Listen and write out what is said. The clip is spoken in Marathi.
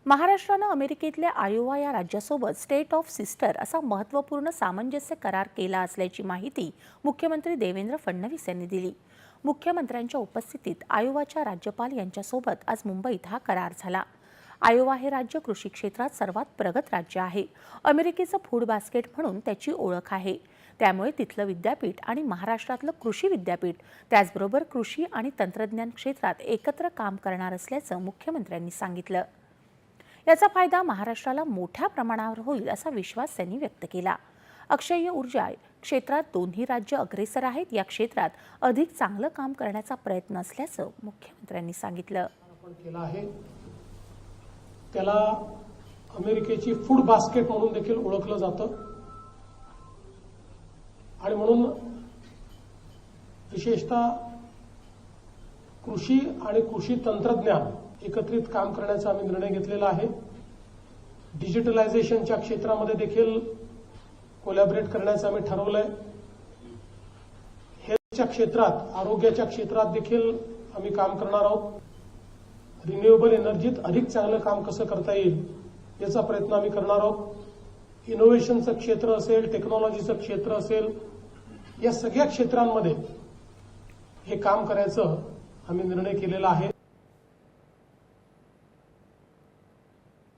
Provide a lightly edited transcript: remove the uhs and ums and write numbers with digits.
महाराष्ट्रानं अमेरिकेतल्या आयोवा या राज्यासोबत स्टेट ऑफ सिस्टर असा महत्त्वपूर्ण सामंजस्य करार केला असल्याची माहिती मुख्यमंत्री देवेंद्र फडणवीस यांनी दिली। मुख्यमंत्र्यांच्या उपस्थितीत आयोवाच्या राज्यपाल यांच्यासोबत आज मुंबईत हा करार झाला। आयोवा हे राज्य कृषी क्षेत्रात सर्वात प्रगत राज्य आहे। अमेरिकेचं फूड बास्केट म्हणून त्याची ओळख आहे। त्यामुळे तिथलं विद्यापीठ आणि महाराष्ट्रातलं कृषी विद्यापीठ त्याचबरोबर कृषी आणि तंत्रज्ञान क्षेत्रात एकत्र काम करणार असल्याचं मुख्यमंत्र्यांनी सांगितलं। याचा फायदा महाराष्ट्राला मोठ्या प्रमाणावर होईल असा विश्वास त्यांनी व्यक्त केला। अक्षय ऊर्जा क्षेत्रात दोन्ही राज्य अग्रेसर आहेत। या क्षेत्रात अधिक चांगलं काम करण्याचा प्रयत्न असल्याचं मुख्यमंत्र्यांनी सांगितलं। त्याला अमेरिकेची फूड बास्केट म्हणून देखील ओळखलं जातं आणि म्हणून विशेषतः कृषी आणि कृषी तंत्रज्ञान एकत्रित काम करण्याचा आम्ही निर्णय घेतलेला आहे। डिजिटलायझेशनच्या क्षेत्रामध्ये देखील कोलॅबोरेट करण्याचं आम्ही ठरवलंय। हेल्थच्या क्षेत्रात, आरोग्याच्या क्षेत्रात देखील आम्ही काम करणार आहोत। रिन्युएबल एनर्जीत अधिक चांगलं काम कसं करता येईल याचा प्रयत्न आम्ही करणार आहोत। इनोव्हेशनचं क्षेत्र असेल, टेक्नॉलॉजीचं क्षेत्र असेल, या सगळ्या क्षेत्रांमध्ये हे काम करायचं आम्ही निर्णय केलेला आहे।